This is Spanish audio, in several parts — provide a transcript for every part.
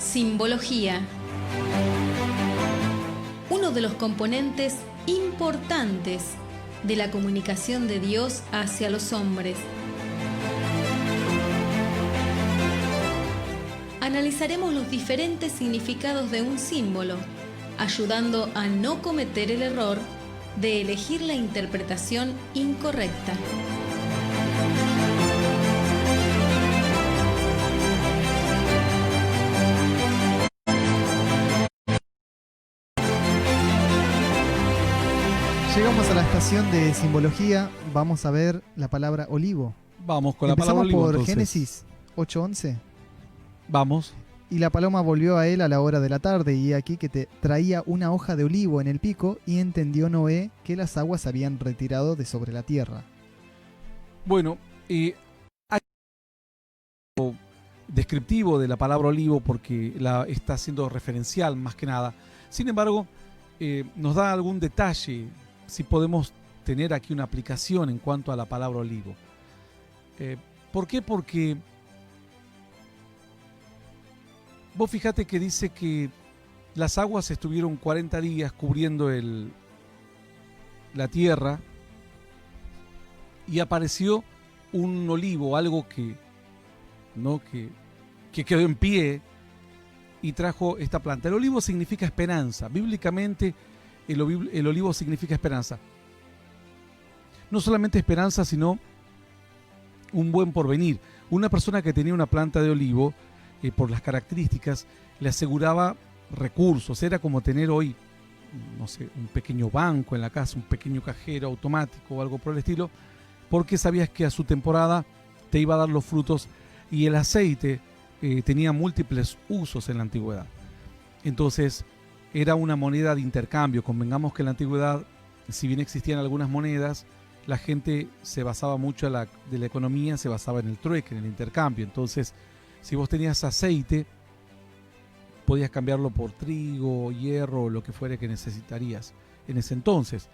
Simbología. Uno de los componentes importantes de la comunicación de Dios hacia los hombres. Analizaremos los diferentes significados de un símbolo, ayudando a no cometer el error de elegir la interpretación incorrecta. Llegamos a la estación de simbología. Vamos a ver la palabra olivo. Vamos con la palabra olivo. Empezamos por entonces. Génesis 8:11. Vamos. Y la paloma volvió a él a la hora de la tarde, y aquí que te traía una hoja de olivo en el pico, y entendió Noé que las aguas habían retirado de sobre la tierra. Bueno, hay algo descriptivo de la palabra olivo porque está siendo referencial más que nada. Sin embargo, nos da algún detalle si podemos tener aquí una aplicación en cuanto a la palabra olivo. ¿Por qué? Porque vos fíjate que dice que las aguas estuvieron 40 días cubriendo la tierra y apareció un olivo, algo que quedó en pie y trajo esta planta. El olivo significa esperanza. Bíblicamente el olivo significa esperanza. No solamente esperanza, sino un buen porvenir. Una persona que tenía una planta de olivo, por las características, le aseguraba recursos. Era como tener hoy, no sé, un pequeño banco en la casa, un pequeño cajero automático o algo por el estilo, porque sabías que a su temporada te iba a dar los frutos. Y el aceite tenía múltiples usos en la antigüedad. Entonces era una moneda de intercambio. Convengamos que en la antigüedad, si bien existían algunas monedas, la gente se basaba mucho de la economía, se basaba en el trueque, en el intercambio. Entonces, si vos tenías aceite, podías cambiarlo por trigo, hierro, lo que fuera que necesitarías en ese entonces.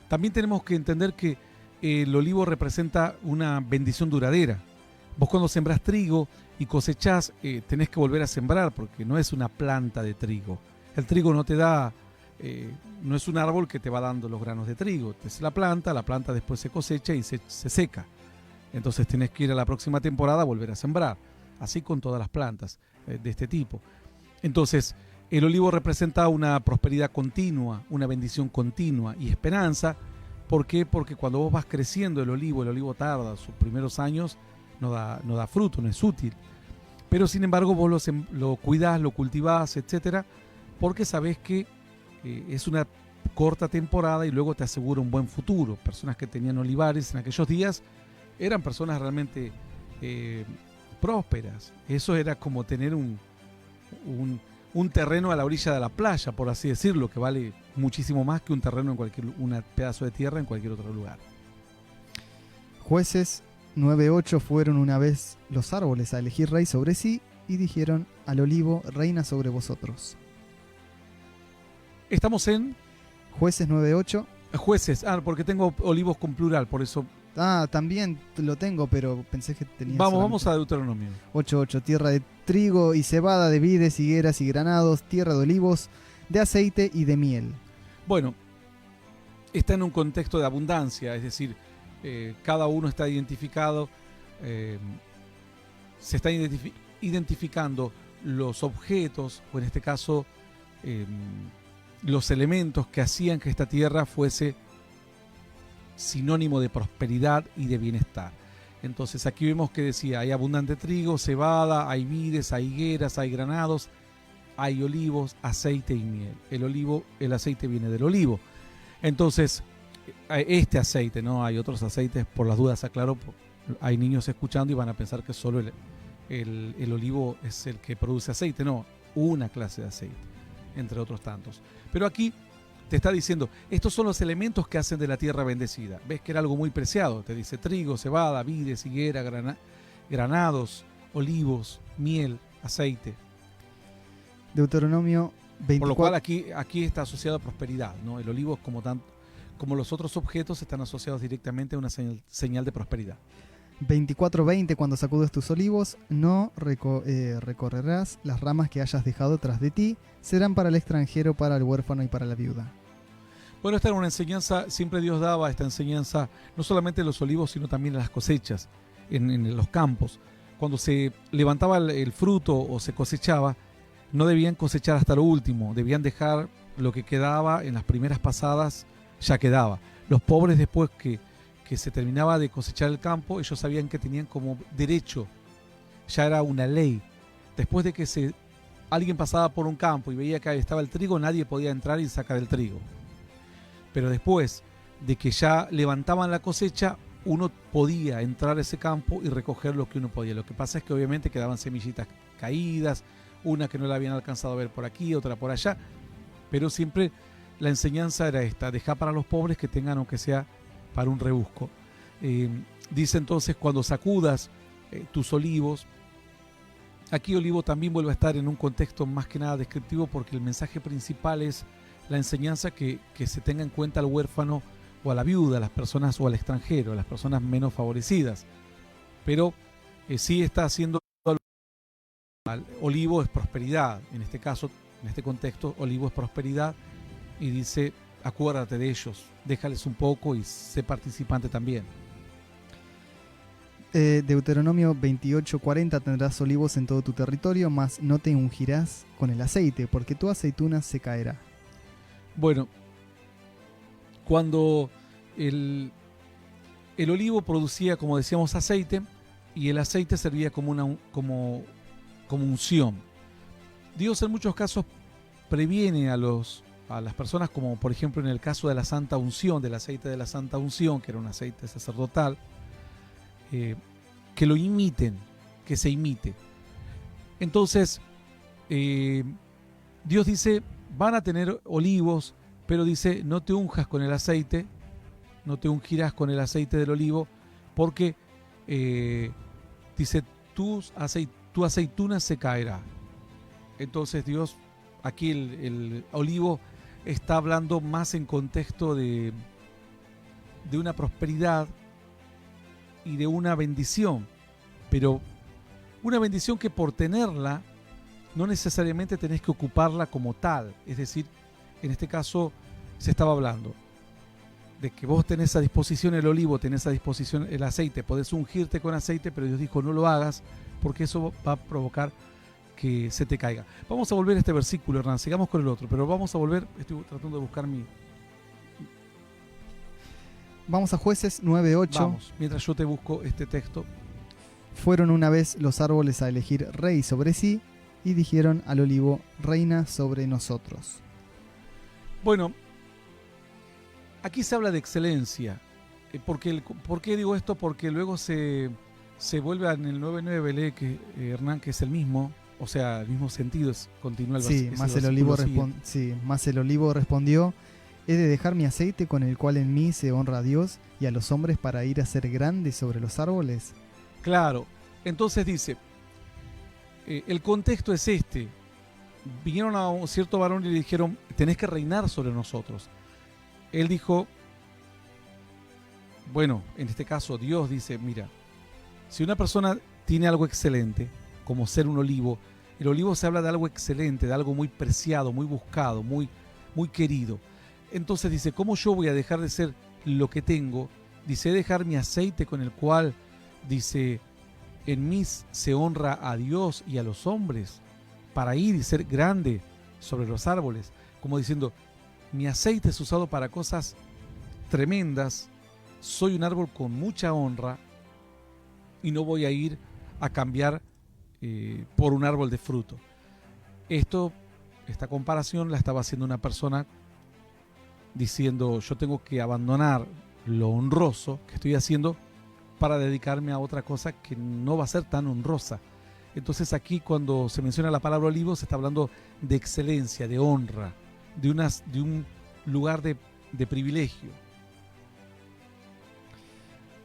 También tenemos que entender que el olivo representa una bendición duradera. Vos cuando sembrás trigo y cosechás, tenés que volver a sembrar, porque no es una planta de trigo. El trigo no te da, no es un árbol que te va dando los granos de trigo. Es la planta después se cosecha y se seca. Entonces tenés que ir a la próxima temporada a volver a sembrar. Así con todas las plantas de este tipo. Entonces, el olivo representa una prosperidad continua, una bendición continua y esperanza. ¿Por qué? Porque cuando vos vas creciendo el olivo tarda, sus primeros años no da fruto, no es útil. Pero sin embargo vos lo cuidás, lo cultivás, etcétera, porque sabés que es una corta temporada y luego te asegura un buen futuro. Personas que tenían olivares en aquellos días eran personas realmente prósperas. Eso era como tener un terreno a la orilla de la playa, por así decirlo, que vale muchísimo más que un terreno un pedazo de tierra en cualquier otro lugar. Jueces 9:8. Fueron una vez los árboles a elegir rey sobre sí, y dijeron al olivo: reina sobre vosotros. Estamos en Jueces 9:8. jueces, porque tengo olivos con plural, por eso. También lo tengo, pero pensé que tenía. Vamos a Deuteronomio 8:8. Tierra de trigo y cebada, de vides, higueras y granados, tierra de olivos, de aceite y de miel. Bueno, está en un contexto de abundancia, es decir, cada uno está identificado, se están identificando los objetos, o en este caso los elementos que hacían que esta tierra fuese sinónimo de prosperidad y de bienestar. Entonces aquí vemos que decía, hay abundante trigo, cebada, hay vides, hay higueras, hay granados, hay olivos, aceite y miel. El aceite viene del olivo. Entonces, este aceite, no hay otros aceites, por las dudas aclaro, hay niños escuchando y van a pensar que solo el olivo es el que produce aceite. No, una clase de aceite, entre otros tantos. Pero aquí te está diciendo, estos son los elementos que hacen de la tierra bendecida.Ves que era algo muy preciado. Te dice trigo, cebada, vides, higuera, granados, olivos, miel, aceite. Deuteronomio 24. Por lo cual aquí está asociado a prosperidad, ¿no? El olivo, como los otros objetos, están asociados directamente a una señal de prosperidad. 24:20, cuando sacudes tus olivos, no recorrerás las ramas que hayas dejado tras de ti, serán para el extranjero, para el huérfano y para la viuda. Bueno, esta era una enseñanza, siempre Dios daba esta enseñanza, no solamente en los olivos, sino también en las cosechas, en los campos. Cuando se levantaba el fruto o se cosechaba, no debían cosechar hasta lo último, debían dejar lo que quedaba en las primeras pasadas, ya quedaba. Los pobres, después que se terminaba de cosechar el campo, ellos sabían que tenían como derecho, ya era una ley. Después de que alguien pasaba por un campo y veía que ahí estaba el trigo, nadie podía entrar y sacar el trigo. Pero después de que ya levantaban la cosecha, uno podía entrar a ese campo y recoger lo que uno podía. Lo que pasa es que obviamente quedaban semillitas caídas, una que no la habían alcanzado a ver por aquí, otra por allá, pero siempre la enseñanza era esta: dejar para los pobres que tengan, aunque sea para un rebusco. Dice entonces, cuando sacudas tus olivos, aquí olivo también vuelve a estar en un contexto más que nada descriptivo, porque el mensaje principal es la enseñanza que se tenga en cuenta al huérfano o a la viuda, a las personas o al extranjero, a las personas menos favorecidas. Pero sí está haciendo olivo es prosperidad, en este caso, en este contexto, olivo es prosperidad, y dice: acuérdate de ellos, déjales un poco y sé participante también. Deuteronomio 28:40, tendrás olivos en todo tu territorio, mas no te ungirás con el aceite, porque tu aceituna se caerá. Bueno, cuando el olivo producía, como decíamos, aceite, y el aceite servía como unción. Dios en muchos casos previene a las personas, como por ejemplo en el caso de la santa unción, del aceite de la santa unción, que era un aceite sacerdotal, que lo imiten, que se imite. Entonces, Dios dice: van a tener olivos, pero dice: no te unjas con el aceite, no te ungirás con el aceite del olivo, porque dice: tu aceituna se caerá. Entonces Dios, aquí el olivo está hablando más en contexto de una prosperidad y de una bendición, pero una bendición que por tenerla no necesariamente tenés que ocuparla como tal. Es decir, en este caso se estaba hablando de que vos tenés a disposición el olivo, tenés a disposición el aceite, podés ungirte con aceite, pero Dios dijo: no lo hagas, porque eso va a provocar que se te caiga. Vamos a volver a este versículo, Hernán, sigamos con el otro, pero vamos a volver, estoy tratando de buscar Vamos a Jueces 9:8. Vamos, mientras yo te busco este texto. Fueron una vez los árboles a elegir rey sobre sí, y dijeron al olivo: reina sobre nosotros. Bueno, aquí se habla de excelencia. ¿Por qué digo esto? Porque luego se vuelve en el 9:9, lee que Hernán, que es el mismo, o sea, el mismo sentido, continúa el versículo. Más el olivo respondió: he de dejar mi aceite con el cual en mí se honra a Dios y a los hombres, para ir a ser grande sobre los árboles. Claro, entonces dice, el contexto es este: vinieron a un cierto varón y le dijeron: tenés que reinar sobre nosotros. Él dijo, bueno, en este caso Dios dice: mira, si una persona tiene algo excelente, como ser un olivo, el olivo se habla de algo excelente, de algo muy preciado, muy buscado, muy, muy querido. Entonces dice: ¿cómo yo voy a dejar de ser lo que tengo? Dice: dejar mi aceite con el cual, dice, en mí se honra a Dios y a los hombres, para ir y ser grande sobre los árboles. Como diciendo, mi aceite es usado para cosas tremendas, soy un árbol con mucha honra y no voy a ir a cambiar por un árbol de fruto. Esta comparación la estaba haciendo una persona diciendo: yo tengo que abandonar lo honroso que estoy haciendo para dedicarme a otra cosa que no va a ser tan honrosa. Entonces aquí, cuando se menciona la palabra olivo, se está hablando de excelencia, de honra, de un lugar de privilegio.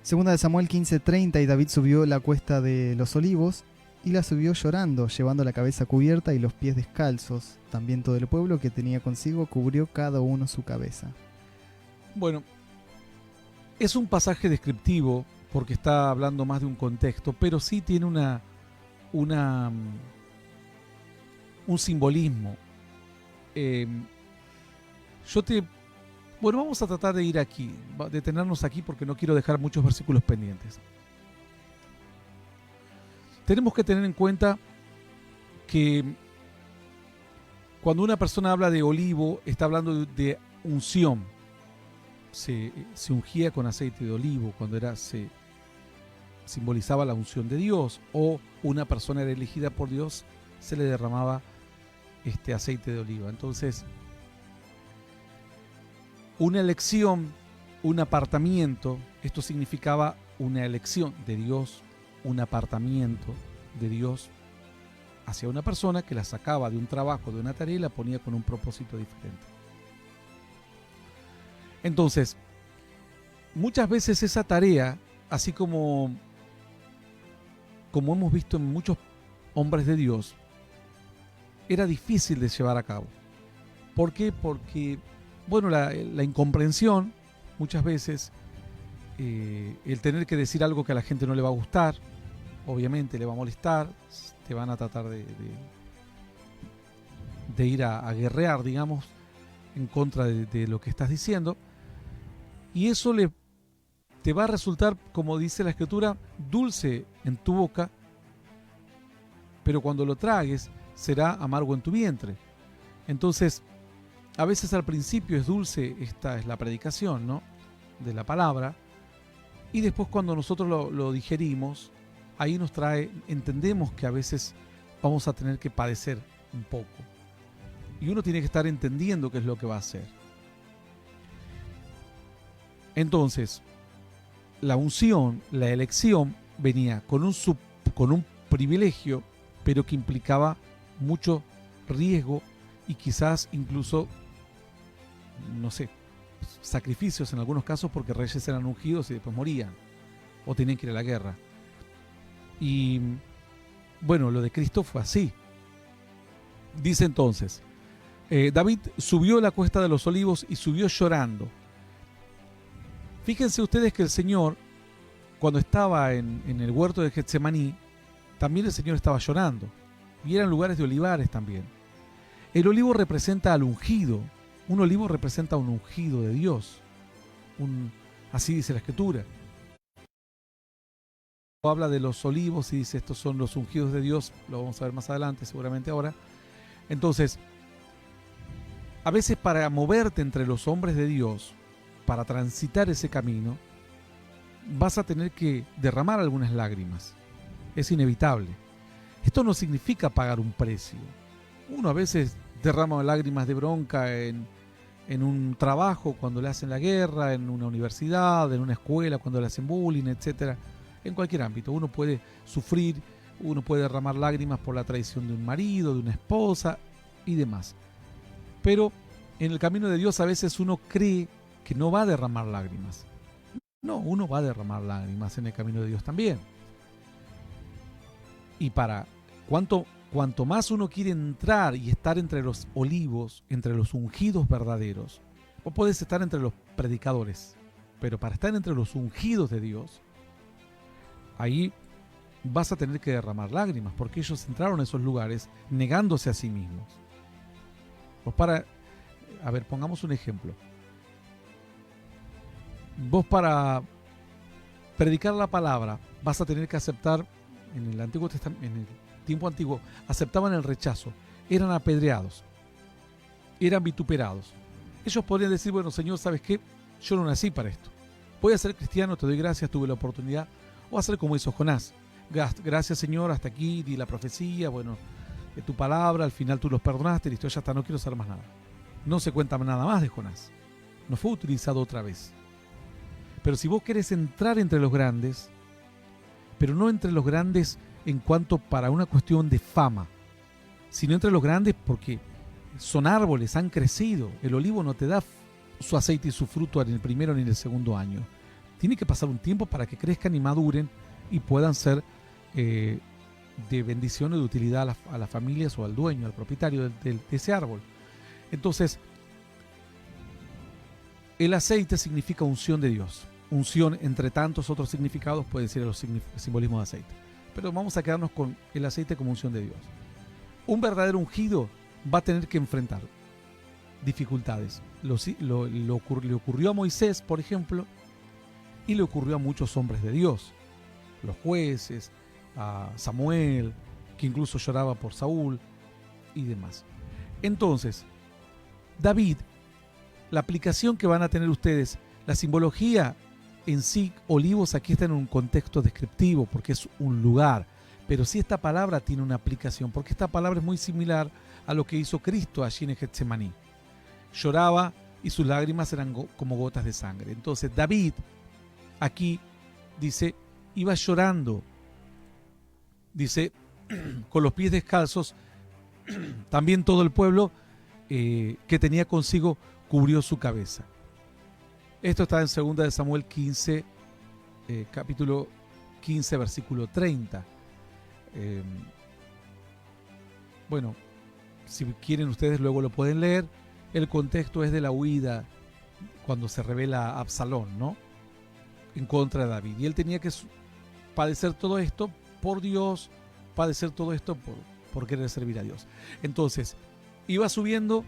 Segunda de Samuel 15:30, y David subió la cuesta de los olivos, y la subió llorando, llevando la cabeza cubierta y los pies descalzos. También todo el pueblo que tenía consigo cubrió cada uno su cabeza. Bueno, es un pasaje descriptivo porque está hablando más de un contexto, pero sí tiene un simbolismo. Bueno, vamos a tratar de ir aquí, detenernos aquí porque no quiero dejar muchos versículos pendientes. Tenemos que tener en cuenta que cuando una persona habla de olivo, está hablando de unción. Se ungía con aceite de olivo cuando se simbolizaba la unción de Dios, o una persona era elegida por Dios, se le derramaba este aceite de oliva. Entonces, una elección, un apartamiento, esto significaba una elección de Dios, un apartamiento de Dios hacia una persona que la sacaba de un trabajo, de una tarea y la ponía con un propósito diferente. Entonces, muchas veces esa tarea, así como hemos visto en muchos hombres de Dios, era difícil de llevar a cabo. ¿Por qué? Porque, bueno, la incomprensión, muchas veces, el tener que decir algo que a la gente no le va a gustar, obviamente le va a molestar, te van a tratar de ir a guerrear, digamos, en contra de lo que estás diciendo, y eso te va a resultar, como dice la Escritura, dulce en tu boca, pero cuando lo tragues será amargo en tu vientre. Entonces, a veces al principio es dulce, esta es la predicación, ¿no?, de la palabra, y después cuando nosotros lo digerimos, ahí entendemos que a veces vamos a tener que padecer un poco. Y uno tiene que estar entendiendo qué es lo que va a hacer. Entonces, la unción, la elección, venía con un privilegio, pero que implicaba mucho riesgo y quizás incluso, no sé, sacrificios en algunos casos, porque reyes eran ungidos y después morían o tenían que ir a la guerra. Y bueno, lo de Cristo fue así. Dice entonces, David subió la cuesta de los olivos y subió llorando. Fíjense ustedes que el Señor, cuando estaba en el huerto de Getsemaní, también el Señor estaba llorando. Y eran lugares de olivares también. El olivo representa al ungido. Un olivo representa un ungido de Dios. Así dice la Escritura. Habla de los olivos y dice, estos son los ungidos de Dios. Lo vamos a ver más adelante, seguramente ahora. Entonces, a veces para moverte entre los hombres de Dios, para transitar ese camino, vas a tener que derramar algunas lágrimas. Es inevitable. Esto no significa pagar un precio. Uno a veces derrama lágrimas de bronca en un trabajo cuando le hacen la guerra, en una universidad, en una escuela cuando le hacen bullying, etc. En cualquier ámbito. Uno puede sufrir, uno puede derramar lágrimas por la traición de un marido, de una esposa y demás. Pero en el camino de Dios a veces uno cree que no va a derramar lágrimas. No, uno va a derramar lágrimas en el camino de Dios también. Y cuanto más uno quiere entrar y estar entre los olivos, entre los ungidos verdaderos, vos podés estar entre los predicadores, pero para estar entre los ungidos de Dios, ahí vas a tener que derramar lágrimas, porque ellos entraron a esos lugares negándose a sí mismos. A ver, pongamos un ejemplo. Vos para predicar la palabra vas a tener que aceptar, en el Antiguo Testamento, en el tiempo antiguo, aceptaban el rechazo, eran apedreados, eran vituperados. Ellos podrían decir, bueno, Señor, ¿sabes qué? Yo no nací para esto. Voy a ser cristiano, te doy gracias, tuve la oportunidad. O hacer como hizo Jonás. Gracias, Señor, hasta aquí, di la profecía, bueno, de tu palabra, al final tú los perdonaste, listo, ya está, no quiero saber más nada. No se cuenta nada más de Jonás. No fue utilizado otra vez. Pero si vos querés entrar entre los grandes, pero no entre los grandes en cuanto para una cuestión de fama, sino entre los grandes porque son árboles, han crecido. El olivo no te da su aceite y su fruto en el primero ni en el segundo año. Tiene que pasar un tiempo para que crezcan y maduren y puedan ser de bendición o de utilidad a las familias o al dueño, al propietario de ese árbol. Entonces, el aceite significa unción de Dios. unción, entre tantos otros significados, puede ser los simbolismos de aceite. Pero vamos a quedarnos con el aceite como unción de Dios. Un verdadero ungido va a tener que enfrentar dificultades. Le ocurrió a Moisés, por ejemplo, y le ocurrió a muchos hombres de Dios. Los jueces, a Samuel, que incluso lloraba por Saúl y demás. Entonces, David, la aplicación que van a tener ustedes, la simbología en sí, olivos aquí está en un contexto descriptivo porque es un lugar, pero sí esta palabra tiene una aplicación, porque esta palabra es muy similar a lo que hizo Cristo allí en Getsemaní. Lloraba y sus lágrimas eran como gotas de sangre. Entonces David aquí dice, iba llorando, dice, con los pies descalzos. También todo el pueblo que tenía consigo cubrió su cabeza. Esto está en 2 de Samuel 15, capítulo 15, versículo 30. Bueno, si quieren ustedes luego lo pueden leer. El contexto es de la huida cuando se revela Absalón, ¿no? En contra de David. Y él tenía que padecer todo esto por Dios, padecer todo esto por querer servir a Dios. Entonces, iba subiendo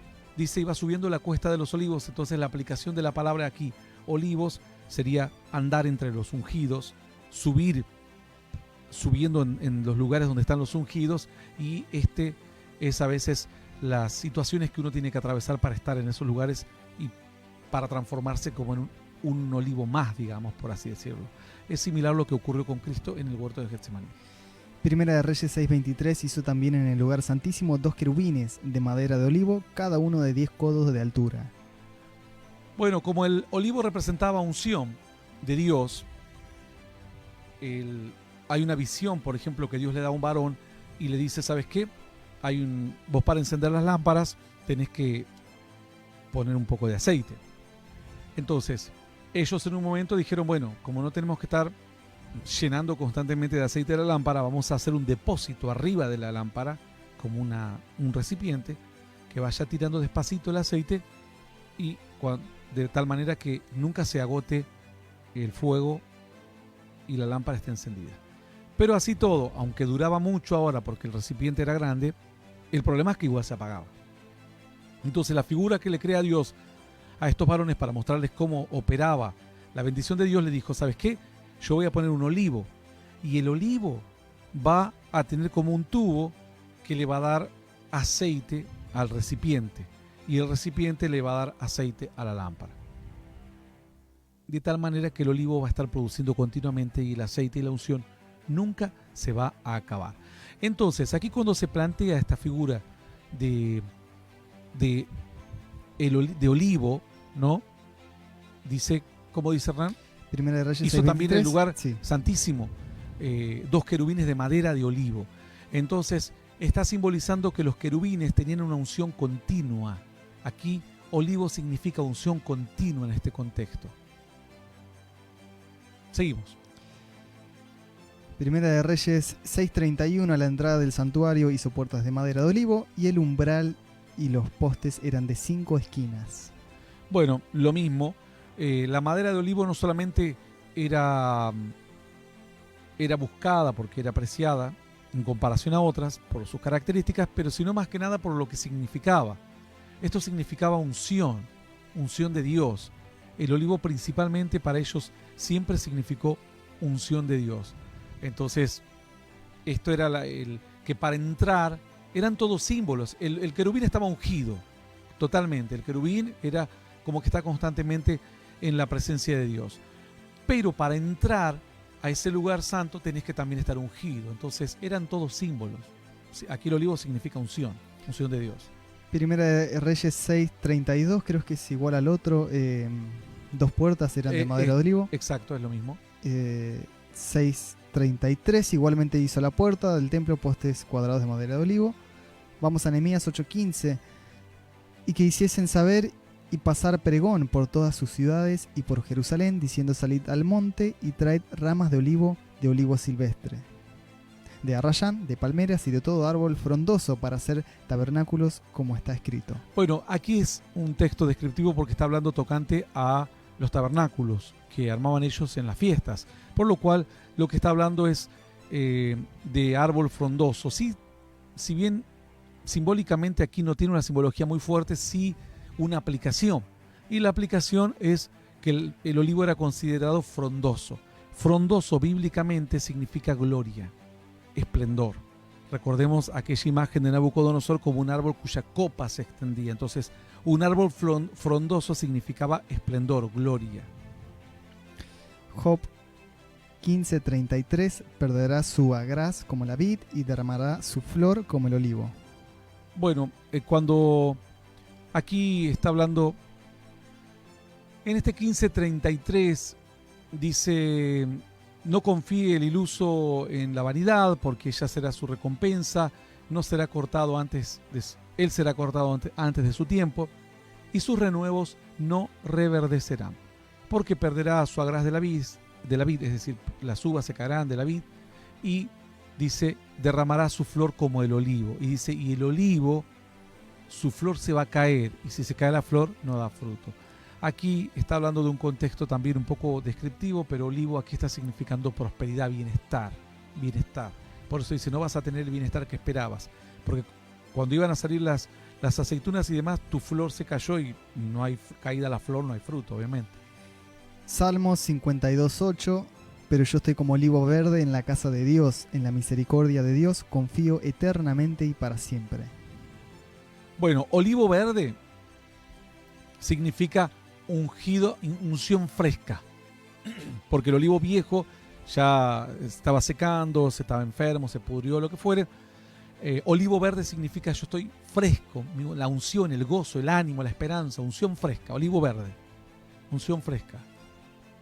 la cuesta de los olivos. Entonces la aplicación de la palabra aquí, olivos, sería andar entre los ungidos, subiendo en los lugares donde están los ungidos, y es a veces las situaciones que uno tiene que atravesar para estar en esos lugares y para transformarse como en un olivo más, digamos, por así decirlo. Es similar a lo que ocurrió con Cristo en el huerto de Getsemaní. Primera de Reyes 6:23 hizo también en el lugar santísimo 2 querubines de madera de olivo, cada uno de 10 codos de altura. Bueno, como el olivo representaba unción de Dios, hay una visión, por ejemplo, que Dios le da a un varón y le dice, ¿sabes qué? Vos para encender las lámparas tenés que poner un poco de aceite. Entonces, ellos en un momento dijeron, bueno, como no tenemos que estar llenando constantemente de aceite de la lámpara, vamos a hacer un depósito arriba de la lámpara, como un recipiente, que vaya tirando despacito el aceite, y de tal manera que nunca se agote el fuego y la lámpara esté encendida. Pero así todo, aunque duraba mucho ahora porque el recipiente era grande, el problema es que igual se apagaba. Entonces la figura que le crea Dios a estos varones para mostrarles cómo operaba la bendición de Dios, le dijo, ¿sabes qué? Yo voy a poner un olivo, y el olivo va a tener como un tubo que le va a dar aceite al recipiente, y el recipiente le va a dar aceite a la lámpara. De tal manera que el olivo va a estar produciendo continuamente, y el aceite y la unción nunca se va a acabar. Entonces, aquí cuando se plantea esta figura de olivo, ¿no? Dice, ¿cómo dice Hernán? Primera de Reyes hizo 6:23, también el lugar sí, santísimo 2 querubines de madera de olivo. Entonces está simbolizando que los querubines tenían una unción continua. Aquí olivo significa unción continua en este contexto. Seguimos. Primera de Reyes 6:31, a la entrada del santuario hizo puertas de madera de olivo, y el umbral y los postes eran de 5 esquinas. Bueno, lo mismo. La madera de olivo no solamente era buscada porque era apreciada en comparación a otras por sus características, pero sino más que nada por lo que significaba. Esto significaba unción de Dios. El olivo principalmente para ellos siempre significó unción de Dios. Entonces, esto era que para entrar eran todos símbolos. El querubín estaba ungido totalmente. El querubín era como que está constantemente en la presencia de Dios. Pero para entrar a ese lugar santo tenés que también estar ungido. Entonces eran todos símbolos. Aquí el olivo significa unción de Dios. Primera de Reyes 6:32, creo que es igual al otro. 2 puertas eran de madera de olivo. Exacto, es lo mismo. 6:33, igualmente hizo la puerta del templo, postes cuadrados de madera de olivo. Vamos a Nehemías 8:15. Y que hiciesen saber y pasar pregón por todas sus ciudades y por Jerusalén, diciendo, salid al monte y traed ramas de olivo silvestre, de arrayán, de palmeras y de todo árbol frondoso para hacer tabernáculos, como está escrito. Bueno, aquí es un texto descriptivo porque está hablando tocante a los tabernáculos que armaban ellos en las fiestas. Por lo cual, lo que está hablando es de árbol frondoso. Sí, si bien simbólicamente aquí no tiene una simbología muy fuerte, sí una aplicación. Y la aplicación es que el olivo era considerado frondoso. Frondoso bíblicamente significa gloria, esplendor. Recordemos aquella imagen de Nabucodonosor como un árbol cuya copa se extendía. Entonces, un árbol frondoso significaba esplendor, gloria. Job 15:33, perderá su agraz como la vid y derramará su flor como el olivo. Bueno, cuando aquí está hablando, en este 15:33 dice: no confíe el iluso en la vanidad, porque ella será su recompensa, no será cortado él será cortado antes de su tiempo, y sus renuevos no reverdecerán, porque perderá su agraz de la vid, es decir, las uvas se caerán de la vid, y dice, derramará su flor como el olivo, y dice, y el olivo, su flor se va a caer, y si se cae la flor, no da fruto. Aquí está hablando de un contexto también un poco descriptivo, pero olivo aquí está significando prosperidad, bienestar. Por eso dice, no vas a tener el bienestar que esperabas, porque cuando iban a salir las aceitunas y demás, tu flor se cayó y no hay caída la flor, no hay fruto, obviamente. Salmos 52:8, pero yo estoy como olivo verde en la casa de Dios, en la misericordia de Dios confío eternamente y para siempre. Bueno, olivo verde significa ungido, unción fresca, porque el olivo viejo ya estaba secando, se estaba enfermo, se pudrió, lo que fuere. Olivo verde significa yo estoy fresco, la unción, el gozo, el ánimo, la esperanza, unción fresca, olivo verde, unción fresca.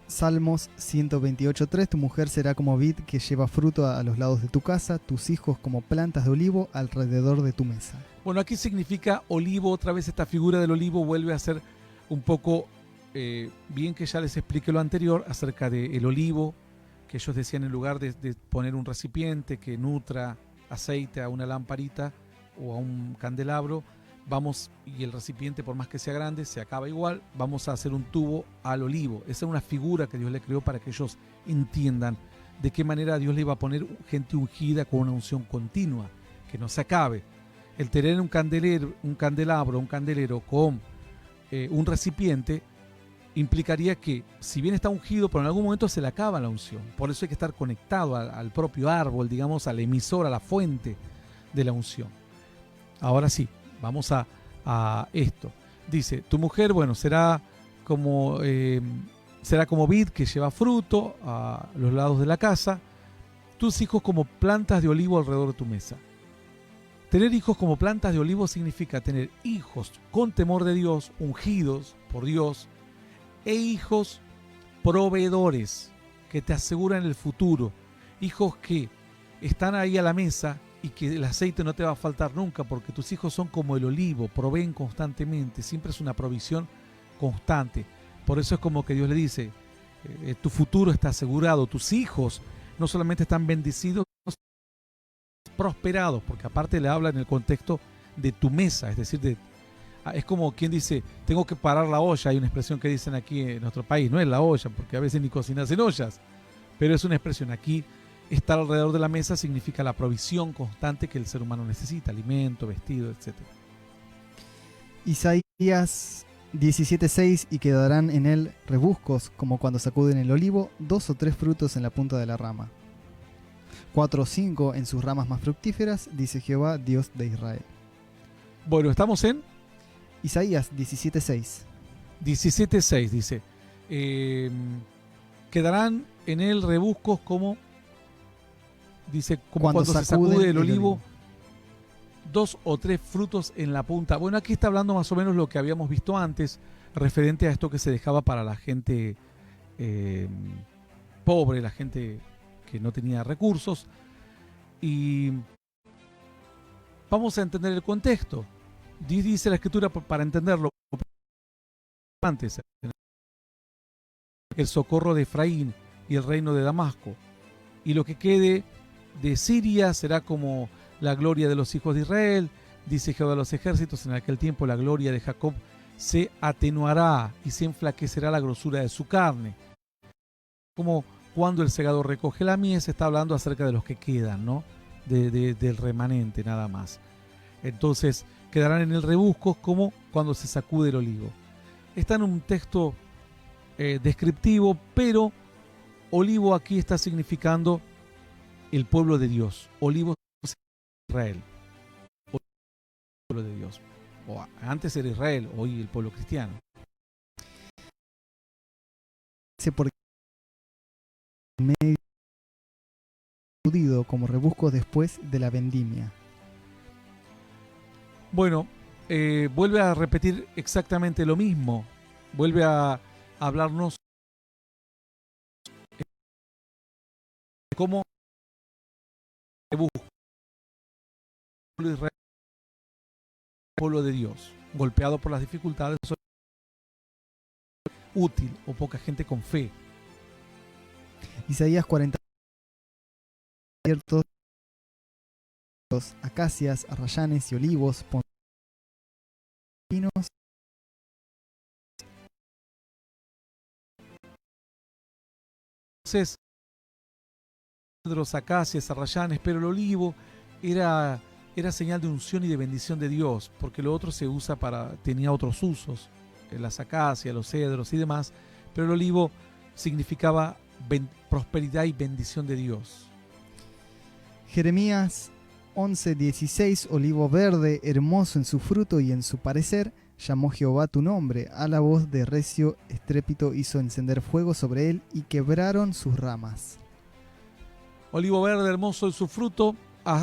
Salmos 128:3, tu mujer será como vid que lleva fruto a los lados de tu casa, tus hijos como plantas de olivo alrededor de tu mesa. Bueno, aquí significa olivo, otra vez esta figura del olivo vuelve a ser un poco, bien que ya les expliqué lo anterior acerca del olivo, que ellos decían en lugar de poner un recipiente que nutra aceite a una lamparita o a un candelabro, y el recipiente por más que sea grande se acaba igual, vamos a hacer un tubo al olivo. Esa es una figura que Dios le creó para que ellos entiendan de qué manera Dios le iba a poner gente ungida con una unción continua, que no se acabe. El tener un candelabro, un candelero con un recipiente implicaría que si bien está ungido, pero en algún momento se le acaba la unción. Por eso hay que estar conectado al propio árbol, digamos, al emisor, a la fuente de la unción. Ahora sí, vamos a esto. Dice, tu mujer, bueno, será como vid que lleva fruto a los lados de la casa, tus hijos como plantas de olivo alrededor de tu mesa. Tener hijos como plantas de olivo significa tener hijos con temor de Dios, ungidos por Dios, e hijos proveedores que te aseguran el futuro, hijos que están ahí a la mesa y que el aceite no te va a faltar nunca, porque tus hijos son como el olivo, proveen constantemente, siempre es una provisión constante. Por eso es como que Dios le dice, tu futuro está asegurado, tus hijos no solamente están bendecidos, prosperados, porque aparte le habla en el contexto de tu mesa, es decir, es como quien dice, tengo que parar la olla. Hay una expresión que dicen aquí en nuestro país, no es la olla, porque a veces ni cocinas en ollas, pero es una expresión. Aquí, estar alrededor de la mesa significa la provisión constante que el ser humano necesita, alimento, vestido, etc. Isaías 17:6, y quedarán en él rebuscos, como cuando sacuden el olivo, 2 o 3 frutos en la punta de la rama. 4 o 5 en sus ramas más fructíferas, dice Jehová, Dios de Israel. Bueno, estamos en Isaías 17:6. 17:6 dice, quedarán en él rebuscos como, dice, como cuando se sacude el olivo, 2 o 3 frutos en la punta. Bueno, aquí está hablando más o menos lo que habíamos visto antes, referente a esto que se dejaba para la gente pobre, la gente que no tenía recursos. Y vamos a entender el contexto. Dice la escritura, para entenderlo antes, el socorro de Efraín y el reino de Damasco, y lo que quede de Siria será como la gloria de los hijos de Israel, dice Jehová de los ejércitos. En aquel tiempo la gloria de Jacob se atenuará y se enflaquecerá la grosura de su carne. Como cuando el segador recoge la mies, está hablando acerca de los que quedan, ¿no? Del remanente nada más. Entonces quedarán en el rebusco como cuando se sacude el olivo. Está en un texto descriptivo, pero olivo aquí está significando el pueblo de Dios. Olivo es Israel. El pueblo de Dios. O antes era Israel, hoy el pueblo cristiano. Porque medio como rebusco después de la vendimia. Bueno, vuelve a repetir exactamente lo mismo. Vuelve a hablarnos de cómo rebusco el pueblo de Israel, el pueblo de Dios, golpeado por las dificultades, útil o poca gente con fe. Isaías 40, ciertos acacias, arrayanes y olivos, pinos. Entonces, cedros, acacias, arrayanes, pero el olivo era señal de unción y de bendición de Dios, porque lo otro se usa tenía otros usos, las acacias, los cedros y demás, pero el olivo significaba prosperidad y bendición de Dios. Jeremías 11:16, olivo verde, hermoso en su fruto y en su parecer, llamó Jehová tu nombre, a la voz de recio estrépito hizo encender fuego sobre él y quebraron sus ramas. Olivo verde, hermoso en su fruto,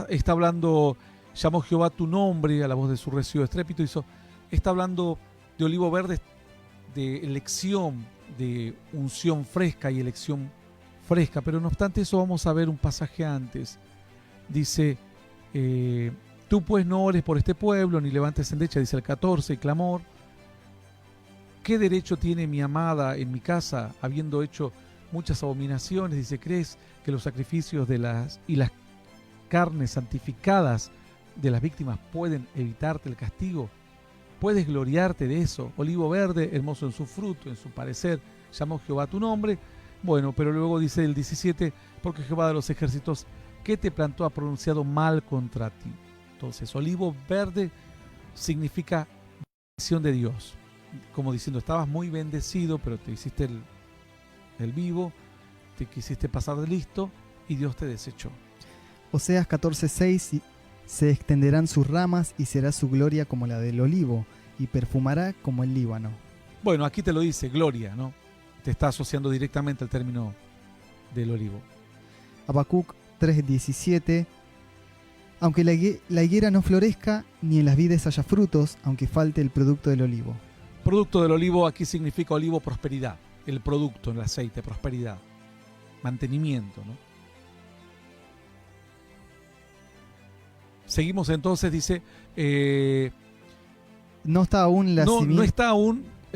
está hablando, llamó Jehová tu nombre, a la voz de su recio estrépito está hablando de olivo verde, de elección, de unción fresca y elección fresca, pero no obstante eso vamos a ver un pasaje antes. Dice, tú pues no ores por este pueblo, ni levantes endecha, dice el 14, y clamor. ¿Qué derecho tiene mi amada en mi casa, habiendo hecho muchas abominaciones? Dice, ¿crees que los sacrificios y las carnes santificadas de las víctimas pueden evitarte el castigo? ¿Puedes gloriarte de eso? Olivo verde, hermoso en su fruto, en su parecer, llamó Jehová tu nombre. Bueno, pero luego dice el 17, porque Jehová de los ejércitos que te plantó ha pronunciado mal contra ti. Entonces, olivo verde significa bendición de Dios. Como diciendo, estabas muy bendecido, pero te hiciste el vivo, te quisiste pasar de listo y Dios te desechó. Oseas 14:6, se extenderán sus ramas y será su gloria como la del olivo y perfumará como el Líbano. Bueno, aquí te lo dice, gloria, ¿no? Te está asociando directamente al término del olivo. Habacuc 3:17, aunque la higuera no florezca, ni en las vides haya frutos, aunque falte el producto del olivo. Producto del olivo aquí significa olivo prosperidad, el producto, el aceite, prosperidad, mantenimiento, ¿no? Seguimos entonces, dice, no está aún la simiente.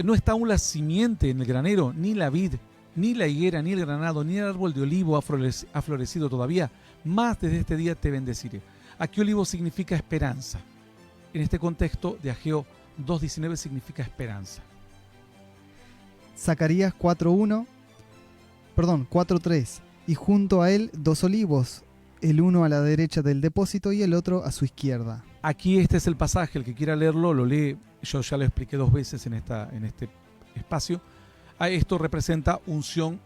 No está aún la simiente en el granero, ni la vid, ni la higuera, ni el granado, ni el árbol de olivo ha florecido todavía, más desde este día te bendeciré. Aquí olivo significa esperanza. En este contexto de Ageo 2:19 significa esperanza. Zacarías 4:3, y junto a él 2 olivos, el uno a la derecha del depósito y el otro a su izquierda. Aquí este es el pasaje, el que quiera leerlo lo lee. Yo ya lo expliqué 2 veces en este espacio. Esto representa unción,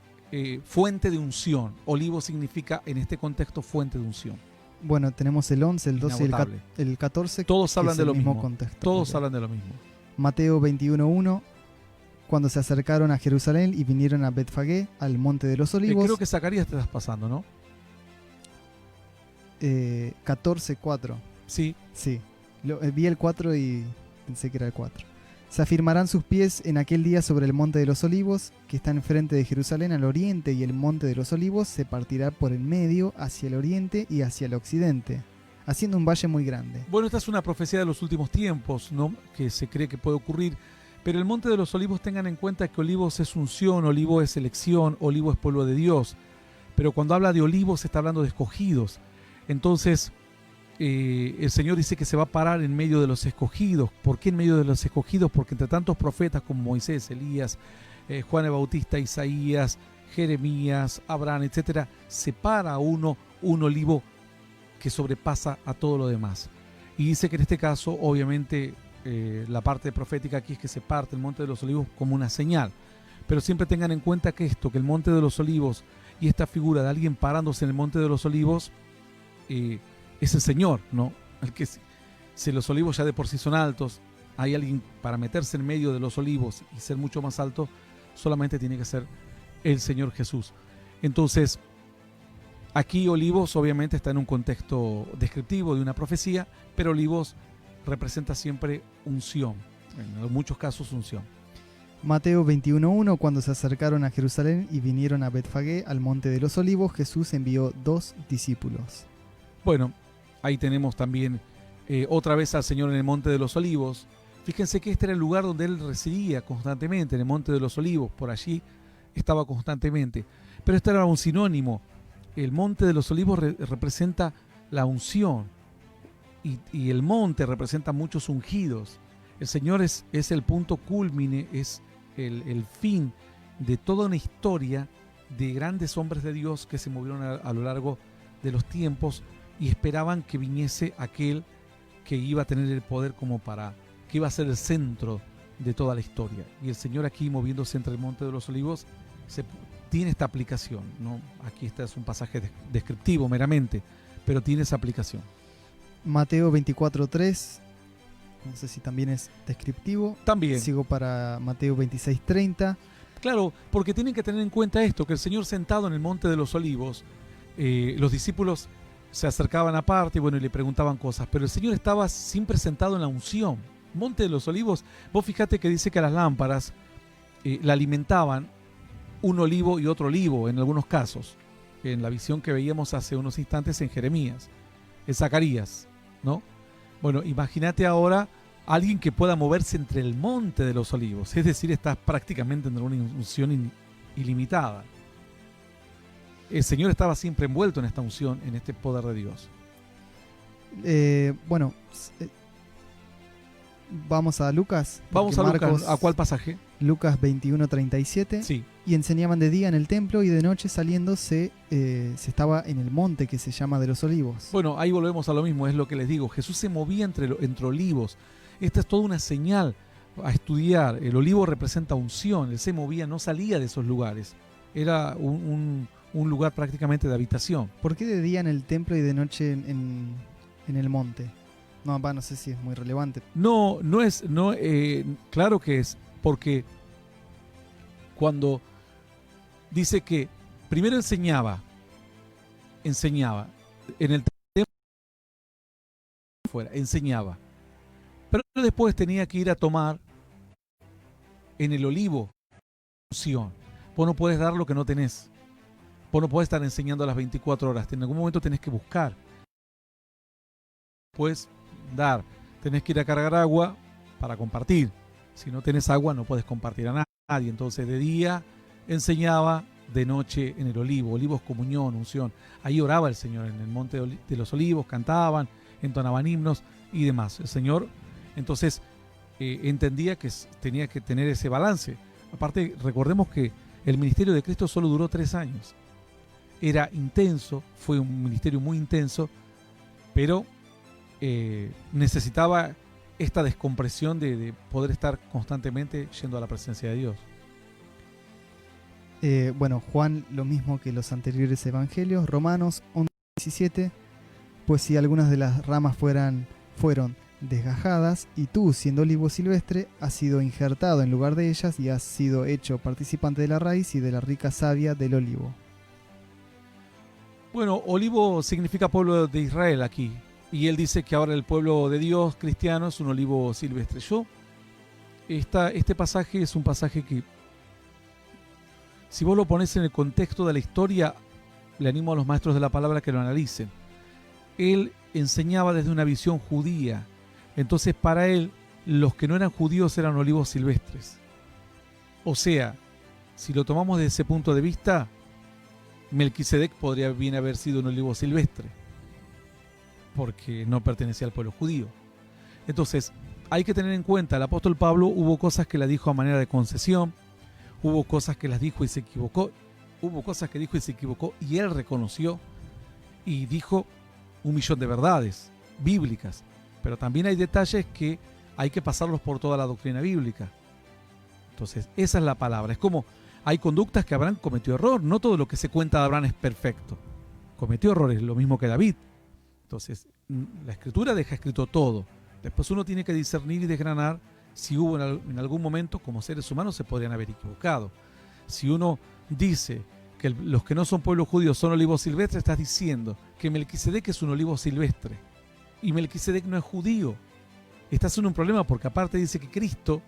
fuente de unción. Olivo significa en este contexto fuente de unción. Bueno, tenemos el 11, el 12 y el 14. Todos hablan de lo mismo. Contexto. Todos hablan de lo mismo. Mateo 21:1, cuando se acercaron a Jerusalén y vinieron a Betfagé, al monte de los olivos. Creo que Zacarías te estás pasando, ¿no? 14:4. Sí. Sí. Vi el 4 y pensé que era el 4. Se afirmarán sus pies en aquel día sobre el monte de los olivos, que está enfrente de Jerusalén al oriente, y el monte de los olivos se partirá por el medio hacia el oriente y hacia el occidente, haciendo un valle muy grande. Bueno, esta es una profecía de los últimos tiempos, ¿no? Que se cree que puede ocurrir. Pero el monte de los olivos, tengan en cuenta que olivos es unción, olivo es elección, olivo es pueblo de Dios. Pero cuando habla de olivos, se está hablando de escogidos. Entonces, el Señor dice que se va a parar en medio de los escogidos. ¿Por qué en medio de los escogidos? Porque entre tantos profetas como Moisés, Elías, Juan el Bautista, Isaías, Jeremías, Abraham, etcétera, se para un olivo que sobrepasa a todo lo demás. Y dice que en este caso, obviamente, la parte profética aquí es que se parte el Monte de los Olivos como una señal. Pero siempre tengan en cuenta que el Monte de los Olivos y esta figura de alguien parándose en el Monte de los Olivos es el Señor, ¿no? El que, si los olivos ya de por sí son altos, hay alguien para meterse en medio de los olivos y ser mucho más alto, solamente tiene que ser el Señor Jesús. Entonces, aquí olivos obviamente está en un contexto descriptivo de una profecía, pero olivos representa siempre unción, en muchos casos unción. Mateo 21:1, cuando se acercaron a Jerusalén y vinieron a Betfagé, al monte de los olivos, Jesús envió 2 discípulos. Bueno, ahí tenemos también otra vez al Señor en el Monte de los Olivos. Fíjense que este era el lugar donde Él residía constantemente, en el Monte de los Olivos, por allí estaba constantemente. Pero este era un sinónimo. El Monte de los Olivos representa la unción y el monte representa muchos ungidos. El Señor es el punto cúlmine, es el fin de toda una historia de grandes hombres de Dios que se movieron a lo largo de los tiempos y esperaban que viniese aquel que iba a tener el poder que iba a ser el centro de toda la historia. Y el Señor aquí, moviéndose entre el Monte de los Olivos, tiene esta aplicación, ¿no? Aquí este es un pasaje descriptivo meramente, pero tiene esa aplicación. Mateo 24:3, no sé si también es descriptivo. También. Sigo para Mateo 26:30. Claro, porque tienen que tener en cuenta esto, que el Señor sentado en el Monte de los Olivos, los discípulos se acercaban aparte y le preguntaban cosas, pero el Señor estaba siempre sentado en la unción. Monte de los Olivos, vos fíjate que dice que a las lámparas la alimentaban un olivo y otro olivo en algunos casos, en la visión que veíamos hace unos instantes en Jeremías, en Zacarías, ¿no? Bueno, imagínate ahora alguien que pueda moverse entre el Monte de los Olivos, es decir, estás prácticamente en una unción ilimitada. El Señor estaba siempre envuelto en esta unción, en este poder de Dios. Vamos a Lucas. Vamos a Lucas. ¿A cuál pasaje? Lucas 21:37. Sí. Y enseñaban de día en el templo y de noche saliendo se estaba en el monte que se llama de los Olivos. Bueno, ahí volvemos a lo mismo, es lo que les digo. Jesús se movía entre olivos. Esta es toda una señal a estudiar. El olivo representa unción. Él se movía, no salía de esos lugares. Era un lugar prácticamente de habitación. ¿Por qué de día en el templo y de noche en el monte? No sé si es muy relevante. Claro que es, porque cuando dice que primero enseñaba en el templo fuera, enseñaba, pero después tenía que ir a tomar en el olivo unción. Vos no puedes dar lo que no tenés. Vos no podés estar enseñando a las 24 horas. En algún momento tenés que buscar. Puedes dar. Tenés que ir a cargar agua para compartir. Si no tenés agua no puedes compartir a nadie. Entonces de día enseñaba, de noche en el olivo. Olivos, comunión, unción. Ahí oraba el Señor en el Monte de los Olivos. Cantaban, entonaban himnos y demás. El Señor entonces entendía que tenía que tener ese balance. Aparte, recordemos que el ministerio de Cristo solo duró 3 años. Era intenso, fue un ministerio muy intenso, pero necesitaba esta descompresión de poder estar constantemente yendo a la presencia de Dios. Juan, lo mismo que los anteriores evangelios. Romanos 11:17, pues si algunas de las ramas fueron desgajadas, y tú, siendo olivo silvestre, has sido injertado en lugar de ellas y has sido hecho participante de la raíz y de la rica savia del olivo. Bueno, olivo significa pueblo de Israel aquí, y él dice que ahora el pueblo de Dios cristiano es un olivo silvestre. Este pasaje es un pasaje que, si vos lo pones en el contexto de la historia, le animo a los maestros de la palabra que lo analicen. Él enseñaba desde una visión judía. Entonces para él los que no eran judíos eran olivos silvestres. O sea, si lo tomamos desde ese punto de vista, Melquisedec podría bien haber sido un olivo silvestre. porque no pertenecía al pueblo judío. Entonces, hay que tener en cuenta, el apóstol Pablo hubo cosas que la dijo a manera de concesión, hubo cosas que las dijo y se equivocó, hubo cosas que dijo y se equivocó y él reconoció y dijo 1.000.000 de verdades bíblicas, pero también hay detalles que hay que pasarlos por toda la doctrina bíblica. Entonces, esa es la palabra. Es como hay conductas que Abraham cometió error, no todo lo que se cuenta de Abraham es perfecto. Cometió errores, lo mismo que David. Entonces, la Escritura deja escrito todo. Después uno tiene que discernir y desgranar si hubo en algún momento, como seres humanos, se podrían haber equivocado. Si uno dice que los que no son pueblo judío son olivos silvestres, estás diciendo que Melquisedec es un olivo silvestre. Y Melquisedec no es judío. Estás en un problema porque aparte dice que Cristo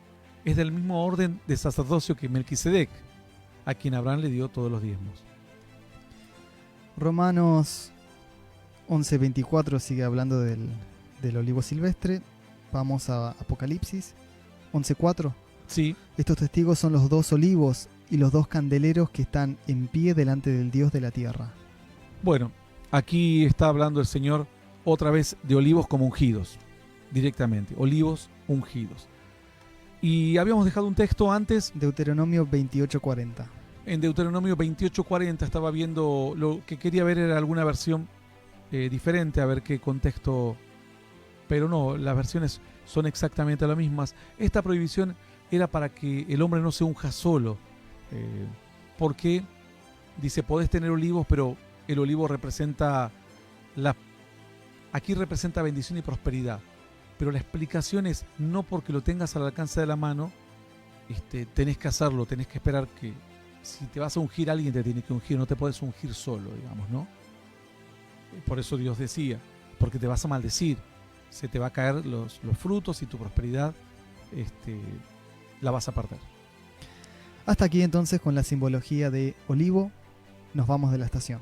es del mismo orden de sacerdocio que Melquisedec, a quien Abraham le dio todos los diezmos. Romanos 11:24 sigue hablando del olivo silvestre. Vamos a Apocalipsis 11:4. Sí. Estos testigos son los 2 olivos y los 2 candeleros que están en pie delante del Dios de la tierra. Bueno, aquí está hablando el Señor otra vez de olivos como ungidos, directamente, olivos ungidos. Y habíamos dejado un texto antes. Deuteronomio 28:40. En Deuteronomio 28:40 estaba viendo, lo que quería ver era alguna versión diferente, a ver qué contexto, pero no, las versiones son exactamente las mismas. Esta prohibición era para que el hombre no se unja solo, porque dice, podés tener olivos, pero el olivo representa aquí representa bendición y prosperidad, pero la explicación es no porque lo tengas al alcance de la mano, tenés que hacerlo, tenés que esperar que si te vas a ungir, alguien te tiene que ungir, no te puedes ungir solo, digamos, ¿no? Por eso Dios decía, porque te vas a maldecir, se te va a caer los frutos y tu prosperidad la vas a perder. Hasta aquí entonces con la simbología de olivo, nos vamos de la estación.